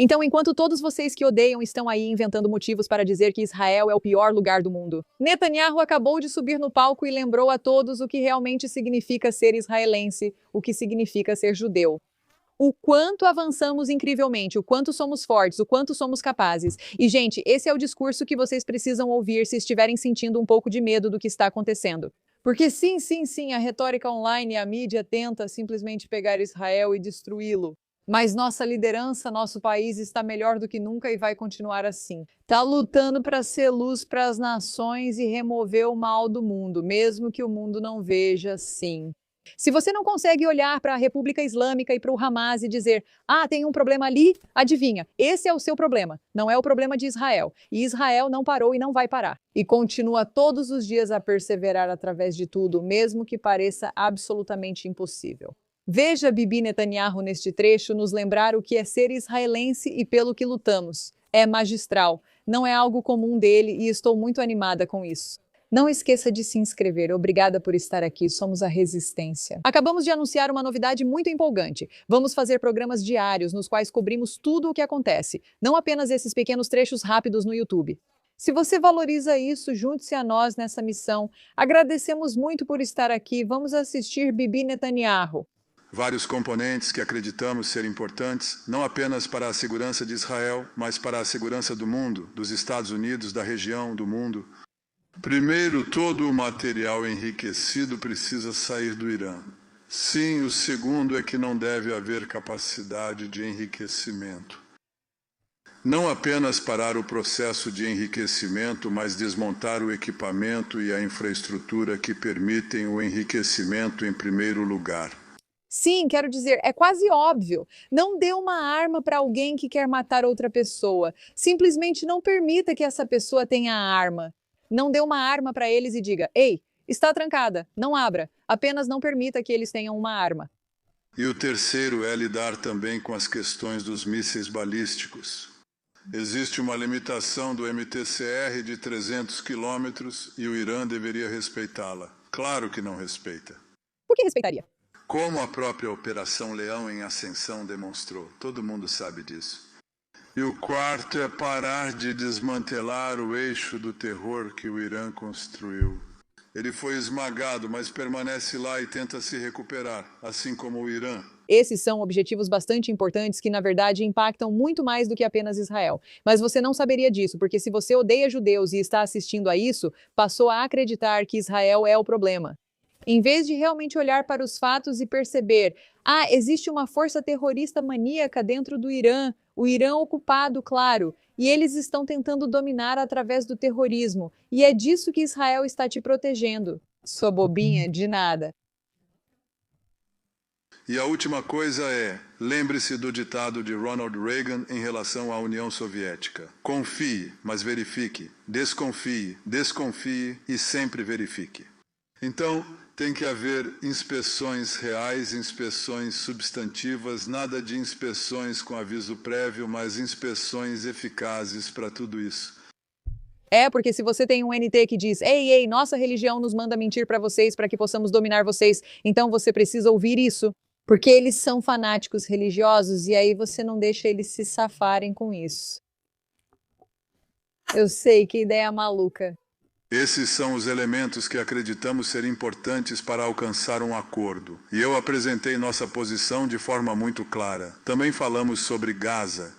Então, enquanto todos vocês que odeiam estão aí inventando motivos para dizer que Israel é o pior lugar do mundo, Netanyahu acabou de subir no palco e lembrou a todos o que realmente significa ser israelense, o que significa ser judeu. O quanto avançamos incrivelmente, o quanto somos fortes, o quanto somos capazes. E, gente, esse é o discurso que vocês precisam ouvir se estiverem sentindo um pouco de medo do que está acontecendo. Porque sim, a retórica online e a mídia tenta simplesmente pegar Israel e destruí-lo. Mas nossa liderança, nosso país está melhor do que nunca e vai continuar assim. Está lutando para ser luz para as nações e remover o mal do mundo, mesmo que o mundo não veja assim. Se você não consegue olhar para a República Islâmica e para o Hamas e dizer, tem um problema ali, adivinha, esse é o seu problema, não é o problema de Israel. E Israel não parou e não vai parar. E continua todos os dias a perseverar através de tudo, mesmo que pareça absolutamente impossível. Veja Bibi Netanyahu neste trecho nos lembrar o que é ser israelense e pelo que lutamos. É magistral, não é algo comum dele e estou muito animada com isso. Não esqueça de se inscrever. Obrigada por estar aqui. Somos a Resistência. Acabamos de anunciar uma novidade muito empolgante. Vamos fazer programas diários nos quais cobrimos tudo o que acontece, não apenas esses pequenos trechos rápidos no YouTube. Se você valoriza isso, junte-se a nós nessa missão. Agradecemos muito por estar aqui. Vamos assistir Bibi Netanyahu. Vários componentes que acreditamos ser importantes, não apenas para a segurança de Israel, mas para a segurança do mundo, dos Estados Unidos, da região, do mundo. Primeiro, todo o material enriquecido precisa sair do Irã. Sim, o segundo é que não deve haver capacidade de enriquecimento. Não apenas parar o processo de enriquecimento, mas desmontar o equipamento e a infraestrutura que permitem o enriquecimento em primeiro lugar. Sim, quero dizer, é quase óbvio. Não dê uma arma para alguém que quer matar outra pessoa. Simplesmente não permita que essa pessoa tenha a arma. Não dê uma arma para eles e diga, ei, está trancada, não abra. Apenas não permita que eles tenham uma arma. E o terceiro é lidar também com as questões dos mísseis balísticos. Existe uma limitação do MTCR de 300 quilômetros e o Irã deveria respeitá-la. Claro que não respeita. Por que respeitaria? Como a própria Operação Leão em Ascensão demonstrou. Todo mundo sabe disso. E o quarto é parar de desmantelar o eixo do terror que o Irã construiu. Ele foi esmagado, mas permanece lá e tenta se recuperar, assim como o Irã. Esses são objetivos bastante importantes que, na verdade, impactam muito mais do que apenas Israel. Mas você não saberia disso, porque se você odeia judeus e está assistindo a isso, passou a acreditar que Israel é o problema. Em vez de realmente olhar para os fatos e perceber, existe uma força terrorista maníaca dentro do Irã, o Irã ocupado, claro, e eles estão tentando dominar através do terrorismo, e é disso que Israel está te protegendo. Sua bobinha, de nada. E a última coisa é, lembre-se do ditado de Ronald Reagan em relação à União Soviética. Confie, mas verifique. Desconfie e sempre verifique. Então, tem que haver inspeções reais, inspeções substantivas, nada de inspeções com aviso prévio, mas inspeções eficazes para tudo isso. Porque se você tem um NT que diz, ei, nossa religião nos manda mentir para vocês para que possamos dominar vocês, então você precisa ouvir isso, porque eles são fanáticos religiosos e aí você não deixa eles se safarem com isso. Eu sei, que ideia maluca. Esses são os elementos que acreditamos ser importantes para alcançar um acordo. E eu apresentei nossa posição de forma muito clara. Também falamos sobre Gaza.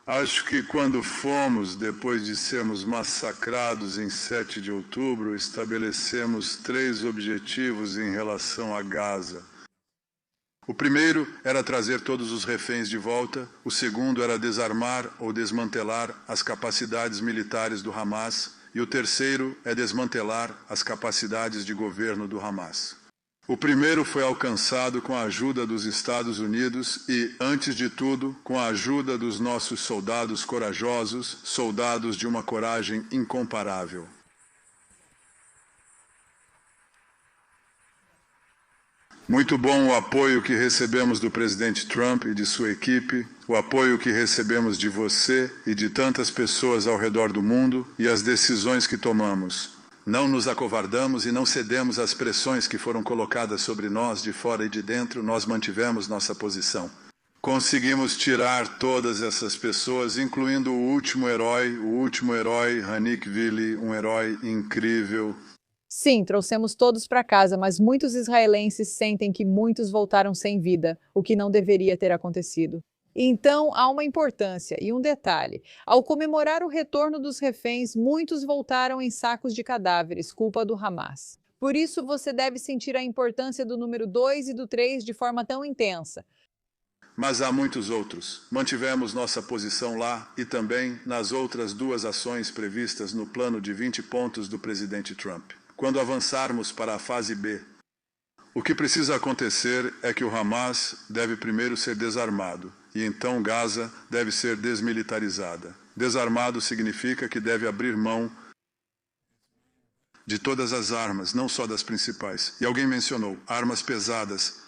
Acho que quando fomos, depois de sermos massacrados em 7 de outubro, estabelecemos 3 objetivos em relação a Gaza. O primeiro era trazer todos os reféns de volta. O segundo era desarmar ou desmantelar as capacidades militares do Hamas. E o terceiro é desmantelar as capacidades de governo do Hamas. O primeiro foi alcançado com a ajuda dos Estados Unidos e, antes de tudo, com a ajuda dos nossos soldados corajosos, soldados de uma coragem incomparável. Muito bom o apoio que recebemos do presidente Trump e de sua equipe, o apoio que recebemos de você e de tantas pessoas ao redor do mundo e as decisões que tomamos. Não nos acovardamos e não cedemos às pressões que foram colocadas sobre nós de fora e de dentro, nós mantivemos nossa posição. Conseguimos tirar todas essas pessoas, incluindo o último herói, Hanik Vili, um herói incrível. Sim, trouxemos todos para casa, mas muitos israelenses sentem que muitos voltaram sem vida, o que não deveria ter acontecido. Então, há uma importância e um detalhe. Ao comemorar o retorno dos reféns, muitos voltaram em sacos de cadáveres, culpa do Hamas. Por isso, você deve sentir a importância do número 2 e do 3 de forma tão intensa. Mas há muitos outros. Mantivemos nossa posição lá e também nas outras duas ações previstas no plano de 20 pontos do presidente Trump. Quando avançarmos para a fase B, o que precisa acontecer é que o Hamas deve primeiro ser desarmado e então Gaza deve ser desmilitarizada. Desarmado significa que deve abrir mão de todas as armas, não só das principais. E alguém mencionou armas pesadas.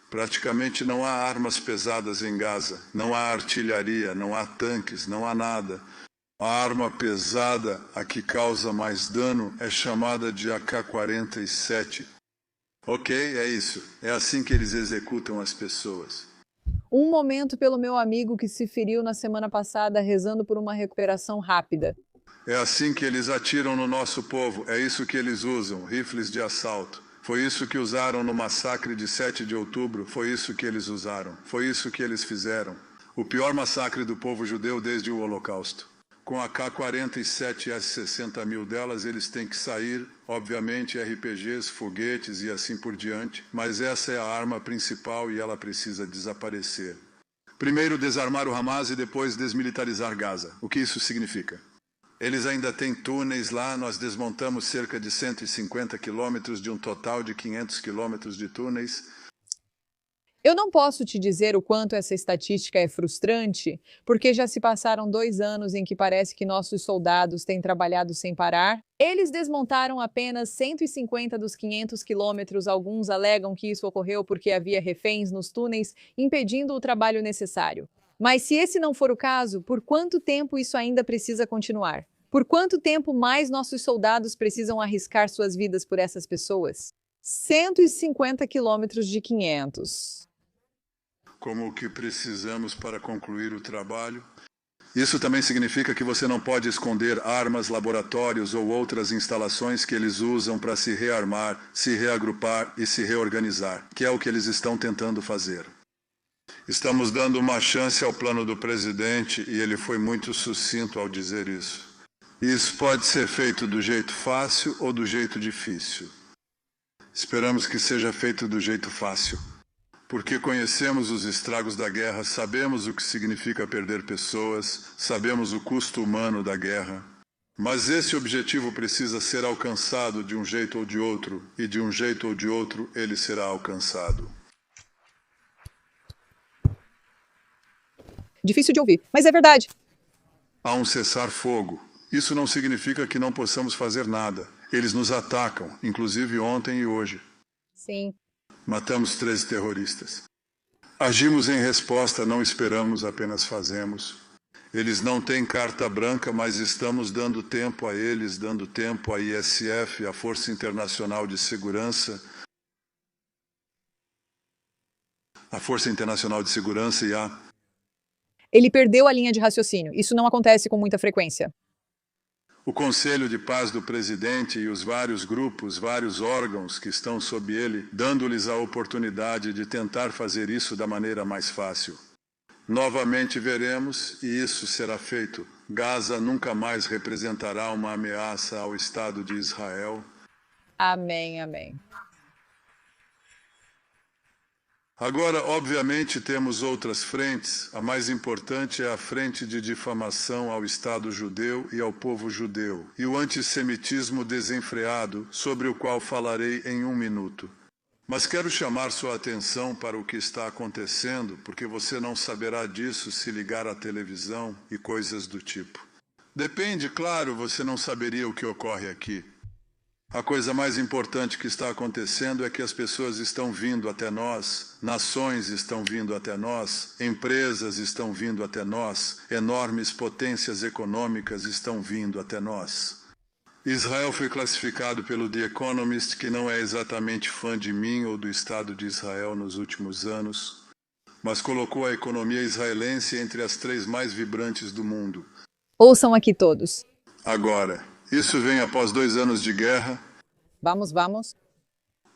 Praticamente não há armas pesadas em Gaza, não há artilharia, não há tanques, não há nada. A arma pesada, a que causa mais dano, é chamada de AK-47. Ok, é isso. É assim que eles executam as pessoas. Um momento pelo meu amigo que se feriu na semana passada rezando por uma recuperação rápida. É assim que eles atiram no nosso povo, é isso que eles usam, rifles de assalto. Foi isso que usaram no massacre de 7 de outubro, foi isso que eles usaram, foi isso que eles fizeram. O pior massacre do povo judeu desde o Holocausto. Com a K-47 e as 60 mil delas, eles têm que sair, obviamente, RPGs, foguetes e assim por diante, mas essa é a arma principal e ela precisa desaparecer. Primeiro desarmar o Hamas e depois desmilitarizar Gaza. O que isso significa? Eles ainda têm túneis lá, nós desmontamos cerca de 150 quilômetros de um total de 500 quilômetros de túneis. Eu não posso te dizer o quanto essa estatística é frustrante, porque já se passaram 2 anos em que parece que nossos soldados têm trabalhado sem parar. Eles desmontaram apenas 150 dos 500 quilômetros. Alguns alegam que isso ocorreu porque havia reféns nos túneis, impedindo o trabalho necessário. Mas se esse não for o caso, por quanto tempo isso ainda precisa continuar? Por quanto tempo mais nossos soldados precisam arriscar suas vidas por essas pessoas? 150 quilômetros de 500. Como o que precisamos para concluir o trabalho. Isso também significa que você não pode esconder armas, laboratórios ou outras instalações que eles usam para se rearmar, se reagrupar e se reorganizar, que é o que eles estão tentando fazer. Estamos dando uma chance ao plano do presidente e ele foi muito sucinto ao dizer isso. Isso pode ser feito do jeito fácil ou do jeito difícil. Esperamos que seja feito do jeito fácil. Porque conhecemos os estragos da guerra, sabemos o que significa perder pessoas, sabemos o custo humano da guerra. Mas esse objetivo precisa ser alcançado de um jeito ou de outro, e de um jeito ou de outro ele será alcançado. Difícil de ouvir, mas é verdade. Há um cessar-fogo. Isso não significa que não possamos fazer nada. Eles nos atacam, inclusive ontem e hoje. Sim. Matamos 13 terroristas. Agimos em resposta, não esperamos, apenas fazemos. Eles não têm carta branca, mas estamos dando tempo a eles, dando tempo à ISF, à Força Internacional de Segurança, e a... Ele perdeu a linha de raciocínio. Isso não acontece com muita frequência. O Conselho de Paz do Presidente e os vários grupos, vários órgãos que estão sob ele, dando-lhes a oportunidade de tentar fazer isso da maneira mais fácil. Novamente veremos, e isso será feito. Gaza nunca mais representará uma ameaça ao Estado de Israel. Amém, amém. Agora, obviamente, temos outras frentes. A mais importante é a frente de difamação ao Estado judeu e ao povo judeu, e o antissemitismo desenfreado, sobre o qual falarei em 1 minuto. Mas quero chamar sua atenção para o que está acontecendo, porque você não saberá disso se ligar à televisão e coisas do tipo. Depende, claro, você não saberia o que ocorre aqui. A coisa mais importante que está acontecendo é que as pessoas estão vindo até nós, nações estão vindo até nós, empresas estão vindo até nós, enormes potências econômicas estão vindo até nós. Israel foi classificado pelo The Economist, que não é exatamente fã de mim ou do Estado de Israel nos últimos anos, mas colocou a economia israelense entre as 3 mais vibrantes do mundo. Ouçam aqui todos. Agora, isso vem após 2 anos de guerra. Vamos.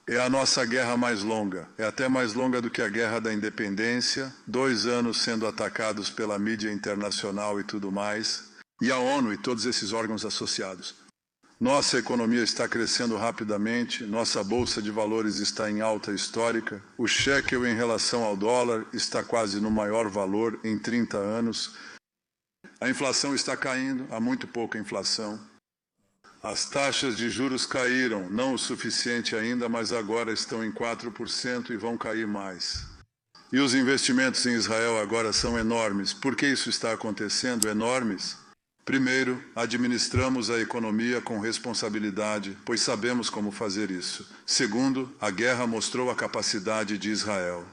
É a nossa guerra mais longa. É até mais longa do que a Guerra da Independência. 2 anos sendo atacados pela mídia internacional e tudo mais. E a ONU e todos esses órgãos associados. Nossa economia está crescendo rapidamente. Nossa bolsa de valores está em alta histórica. O shekel em relação ao dólar está quase no maior valor em 30 anos. A inflação está caindo. Há muito pouca inflação. As taxas de juros caíram, não o suficiente ainda, mas agora estão em 4% e vão cair mais. E os investimentos em Israel agora são enormes. Por que isso está acontecendo? Enormes? Primeiro, administramos a economia com responsabilidade, pois sabemos como fazer isso. Segundo, a guerra mostrou a capacidade de Israel.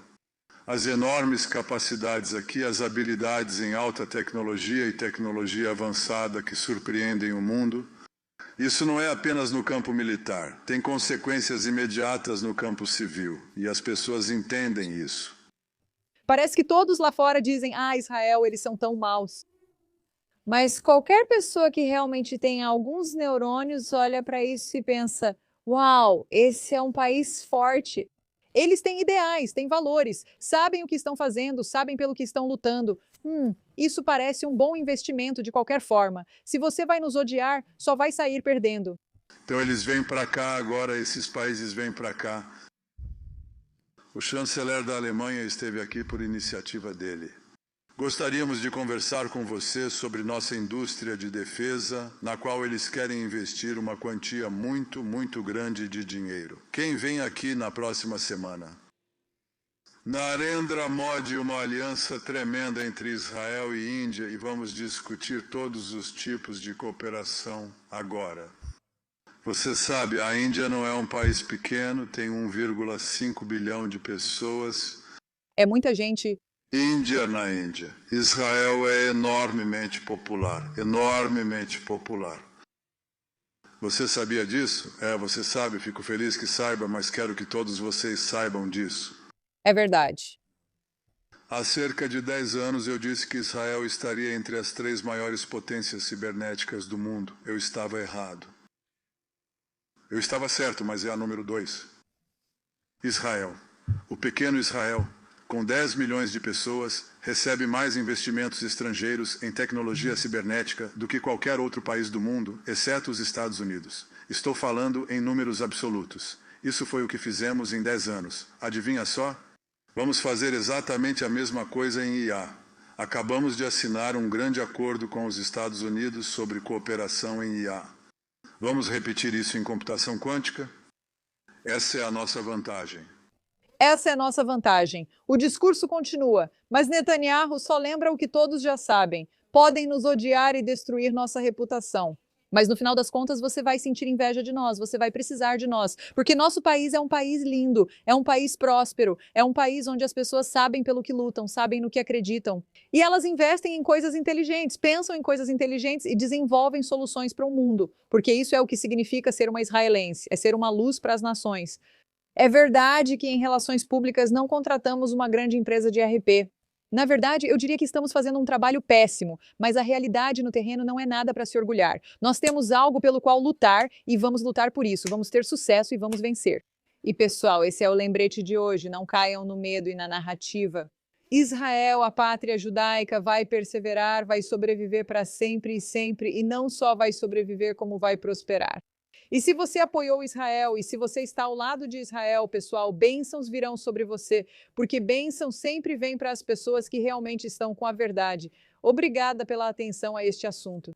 As enormes capacidades aqui, as habilidades em alta tecnologia e tecnologia avançada que surpreendem o mundo. Isso não é apenas no campo militar, tem consequências imediatas no campo civil, e as pessoas entendem isso. Parece que todos lá fora dizem, Israel, eles são tão maus. Mas qualquer pessoa que realmente tem alguns neurônios olha para isso e pensa, uau, esse é um país forte. Eles têm ideais, têm valores, sabem o que estão fazendo, sabem pelo que estão lutando. Isso parece um bom investimento de qualquer forma. Se você vai nos odiar, só vai sair perdendo. Então eles vêm para cá agora, esses países vêm para cá. O chanceler da Alemanha esteve aqui por iniciativa dele. Gostaríamos de conversar com você sobre nossa indústria de defesa, na qual eles querem investir uma quantia muito grande de dinheiro. Quem vem aqui na próxima semana? Narendra Modi, uma aliança tremenda entre Israel e Índia, e vamos discutir todos os tipos de cooperação agora. Você sabe, a Índia não é um país pequeno, tem 1,5 bilhão de pessoas. É muita gente. Índia na Índia. Israel é enormemente popular, enormemente popular. Você sabia disso? Você sabe, fico feliz que saiba, mas quero que todos vocês saibam disso. É verdade. Há cerca de 10 anos eu disse que Israel estaria entre as 3 maiores potências cibernéticas do mundo. Eu estava errado. Eu estava certo, mas é a número 2. Israel. O pequeno Israel, com 10 milhões de pessoas, recebe mais investimentos estrangeiros em tecnologia cibernética do que qualquer outro país do mundo, exceto os Estados Unidos. Estou falando em números absolutos. Isso foi o que fizemos em 10 anos. Adivinha só? Vamos fazer exatamente a mesma coisa em IA. Acabamos de assinar um grande acordo com os Estados Unidos sobre cooperação em IA. Vamos repetir isso em computação quântica? Essa é a nossa vantagem. Essa é a nossa vantagem. O discurso continua, mas Netanyahu só lembra o que todos já sabem. Podem nos odiar e destruir nossa reputação. Mas no final das contas você vai sentir inveja de nós, você vai precisar de nós. Porque nosso país é um país lindo, é um país próspero, é um país onde as pessoas sabem pelo que lutam, sabem no que acreditam. E elas investem em coisas inteligentes, pensam em coisas inteligentes e desenvolvem soluções para o mundo. Porque isso é o que significa ser uma israelense, é ser uma luz para as nações. É verdade que em relações públicas não contratamos uma grande empresa de RP. Na verdade, eu diria que estamos fazendo um trabalho péssimo, mas a realidade no terreno não é nada para se orgulhar. Nós temos algo pelo qual lutar e vamos lutar por isso, vamos ter sucesso e vamos vencer. E pessoal, esse é o lembrete de hoje, não caiam no medo e na narrativa. Israel, a pátria judaica, vai perseverar, vai sobreviver para sempre, e não só vai sobreviver, como vai prosperar. E se você apoiou Israel, e se você está ao lado de Israel, pessoal, bênçãos virão sobre você, porque bênção sempre vem para as pessoas que realmente estão com a verdade. Obrigada pela atenção a este assunto.